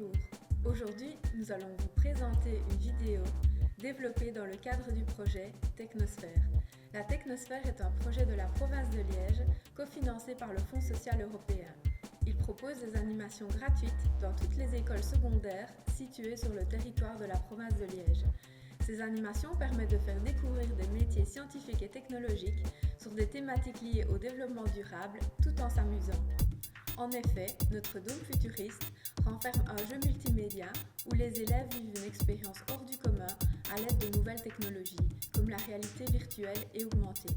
Bonjour, aujourd'hui nous allons vous présenter une vidéo développée dans le cadre du projet Technosphère. La Technosphère est un projet de la province de Liège cofinancé par le Fonds social européen. Il propose des animations gratuites dans toutes les écoles secondaires situées sur le territoire de la province de Liège. Ces animations permettent de faire découvrir des métiers scientifiques et technologiques sur des thématiques liées au développement durable tout en s'amusant. En effet, notre dôme futuriste renferme un jeu multimédia où les élèves vivent une expérience hors du commun à l'aide de nouvelles technologies, comme la réalité virtuelle et augmentée.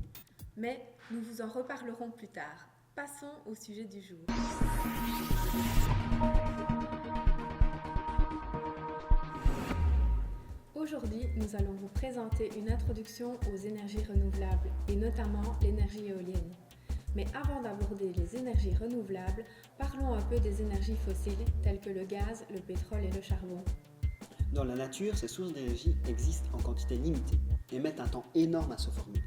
Mais nous vous en reparlerons plus tard. Passons au sujet du jour. Aujourd'hui, nous allons vous présenter une introduction aux énergies renouvelables, et notamment l'énergie éolienne. Mais avant d'aborder les énergies renouvelables, parlons un peu des énergies fossiles telles que le gaz, le pétrole et le charbon. Dans la nature, ces sources d'énergie existent en quantité limitée et mettent un temps énorme à se former.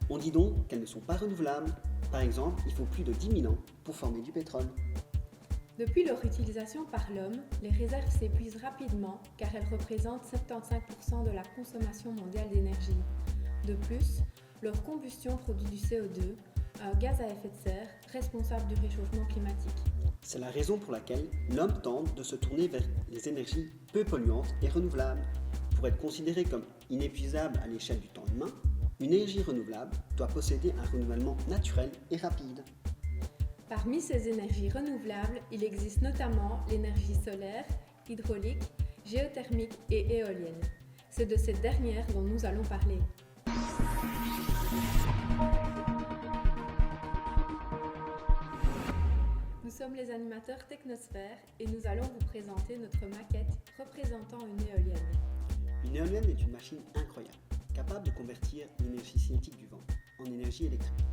On dit donc qu'elles ne sont pas renouvelables. Par exemple, il faut plus de 10 000 ans pour former du pétrole. Depuis leur utilisation par l'homme, les réserves s'épuisent rapidement car elles représentent 75% de la consommation mondiale d'énergie. De plus, leur combustion produit du CO2, un gaz à effet de serre responsable du réchauffement climatique. C'est la raison pour laquelle l'homme tente de se tourner vers les énergies peu polluantes et renouvelables. Pour être considérée comme inépuisable à l'échelle du temps humain, une énergie renouvelable doit posséder un renouvellement naturel et rapide. Parmi ces énergies renouvelables, il existe notamment l'énergie solaire, hydraulique, géothermique et éolienne. C'est de cette dernière dont nous allons parler. Nous sommes les animateurs Technosphère et nous allons vous présenter notre maquette représentant une éolienne. Une éolienne est une machine incroyable, capable de convertir l'énergie cinétique du vent en énergie électrique.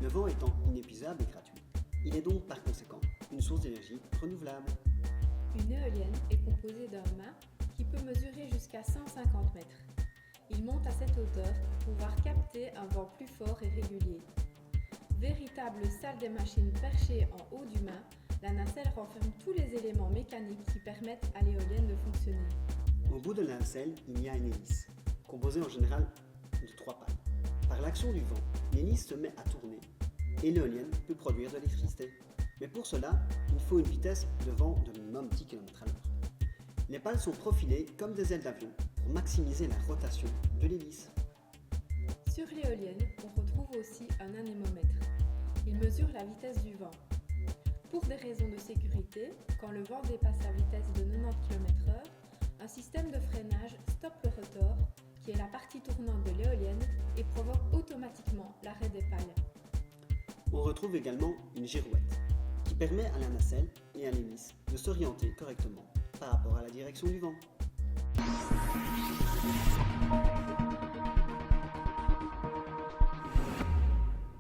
Le vent étant inépuisable et gratuit, il est donc par conséquent une source d'énergie renouvelable. Une éolienne est composée d'un mât qui peut mesurer jusqu'à 150 mètres. Il monte à cette hauteur pour pouvoir capter un vent plus fort et régulier. Véritable salle des machines perchée en haut du mât, la nacelle renferme tous les éléments mécaniques qui permettent à l'éolienne de fonctionner. Au bout de la nacelle, il y a une hélice, composée en général de 3 pales. Par l'action du vent, l'hélice se met à tourner et l'éolienne peut produire de l'électricité. Mais pour cela, il faut une vitesse de vent de minimum 10 km/h. Les pales sont profilées comme des ailes d'avion pour maximiser la rotation de l'hélice. Sur l'éolienne, on retrouve aussi un anémomètre. Il mesure la vitesse du vent. Pour des raisons de sécurité, quand le vent dépasse la vitesse de 90 km/h, un système de freinage stoppe le rotor, qui est la partie tournante de l'éolienne, et provoque automatiquement l'arrêt des pales. On retrouve également une girouette, qui permet à la nacelle et à l'hélice de s'orienter correctement par rapport à la direction du vent.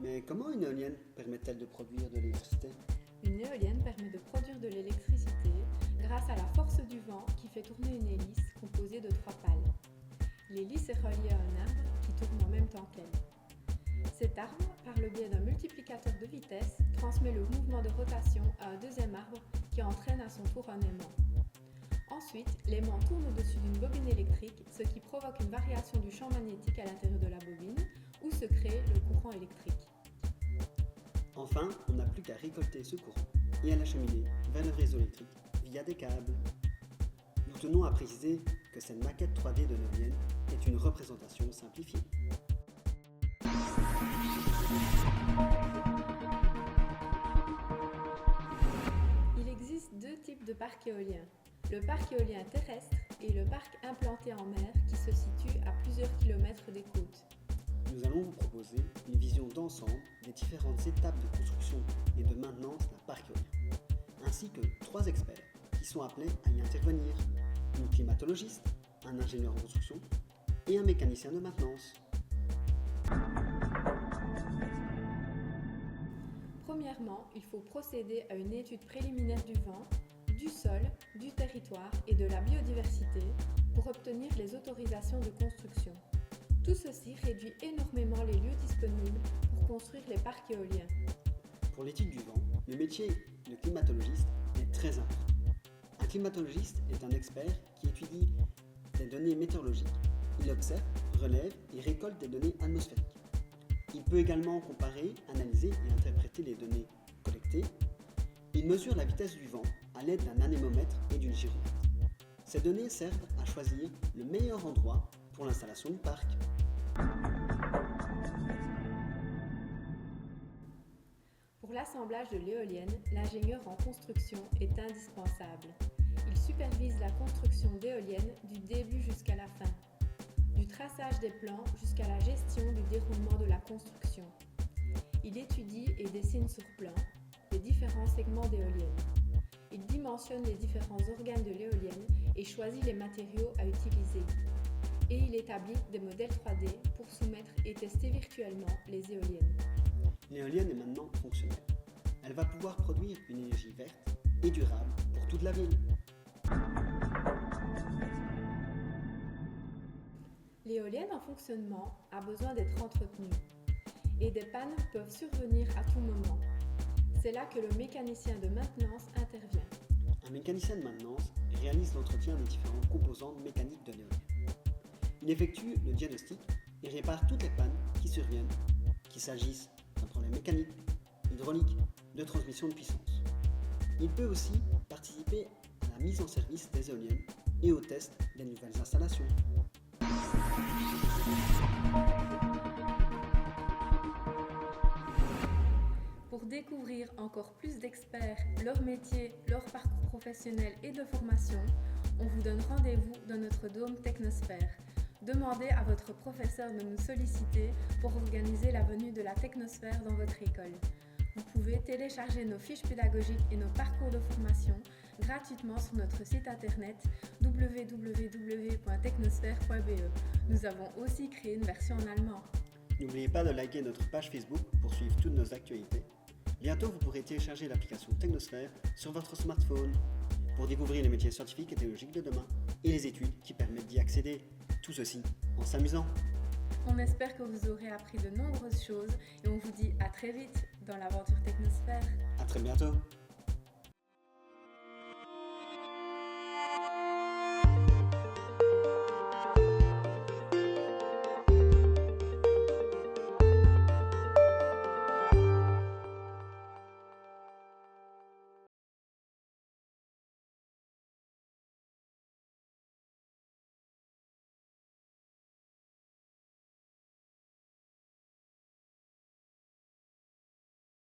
Mais comment une éolienne permet-elle de produire de l'électricité ? Une éolienne permet de produire de l'électricité grâce à la force du vent qui fait tourner une hélice composée de 3 pales. L'hélice est reliée à un arbre qui tourne en même temps qu'elle. Cet arbre, par le biais d'un multiplicateur de vitesse, transmet le mouvement de rotation à un deuxième arbre qui entraîne à son tour un aimant. Ensuite, l'aimant tourne au-dessus d'une bobine électrique, ce qui provoque une variation du champ magnétique à l'intérieur de la bobine, où se crée le courant électrique. Enfin, on n'a plus qu'à récolter ce courant et à l'acheminer vers le réseau électrique via des câbles. Nous tenons à préciser que cette maquette 3D de l'éolienne est une représentation simplifiée. Il existe 2 types de parcs éoliens. Le parc éolien terrestre et le parc implanté en mer qui se situe à plusieurs kilomètres des côtes. Nous allons vous proposer une vision d'ensemble des différentes étapes de construction et de maintenance d'un parc éolien, ainsi que 3 experts qui sont appelés à y intervenir, une climatologiste, un ingénieur en construction et un mécanicien de maintenance. Premièrement, il faut procéder à une étude préliminaire du vent, du sol, du territoire et de la biodiversité pour obtenir les autorisations de construction. Tout ceci réduit énormément les lieux disponibles pour construire les parcs éoliens. Pour l'étude du vent, le métier de climatologiste est très important. Un climatologiste est un expert qui étudie des données météorologiques. Il observe, relève et récolte des données atmosphériques. Il peut également comparer, analyser et interpréter les données collectées. Il mesure la vitesse du vent à l'aide d'un anémomètre et d'une gyromètre. Ces données servent à choisir le meilleur endroit pour l'installation du parc. Pour l'assemblage de l'éolienne, l'ingénieur en construction est indispensable. Il supervise la construction d'éoliennes du début jusqu'à la fin, du traçage des plans jusqu'à la gestion du déroulement de la construction. Il étudie et dessine sur plan les différents segments d'éoliennes. Il dimensionne les différents organes de l'éolienne et choisit les matériaux à utiliser. Et il établit des modèles 3D pour soumettre et tester virtuellement les éoliennes. L'éolienne est maintenant fonctionnelle. Elle va pouvoir produire une énergie verte et durable pour toute la ville. L'éolienne en fonctionnement a besoin d'être entretenue et des pannes peuvent survenir à tout moment. C'est là que le mécanicien de maintenance intervient. Un mécanicien de maintenance réalise l'entretien des différentes composantes mécaniques de l'éolienne. Il effectue le diagnostic et répare toutes les pannes qui surviennent, qu'il s'agisse d'un problème mécanique, hydraulique, de transmission de puissance. Il peut aussi participer à la mise en service des éoliennes et au test des nouvelles installations. Pour découvrir encore plus d'experts, leur métier, leur parcours professionnel et de formation, on vous donne rendez-vous dans notre dôme Technosphère. Demandez à votre professeur de nous solliciter pour organiser la venue de la Technosphère dans votre école. Vous pouvez télécharger nos fiches pédagogiques et nos parcours de formation gratuitement sur notre site internet www.technosphère.be. Nous avons aussi créé une version en allemand. N'oubliez pas de liker notre page Facebook pour suivre toutes nos actualités. Bientôt, vous pourrez télécharger l'application Technosphère sur votre smartphone pour découvrir les métiers scientifiques et technologiques de demain et les études qui permettent d'y accéder. Tout ceci en s'amusant. On espère que vous aurez appris de nombreuses choses et on vous dit à très vite dans l'aventure Technosphère. À très bientôt.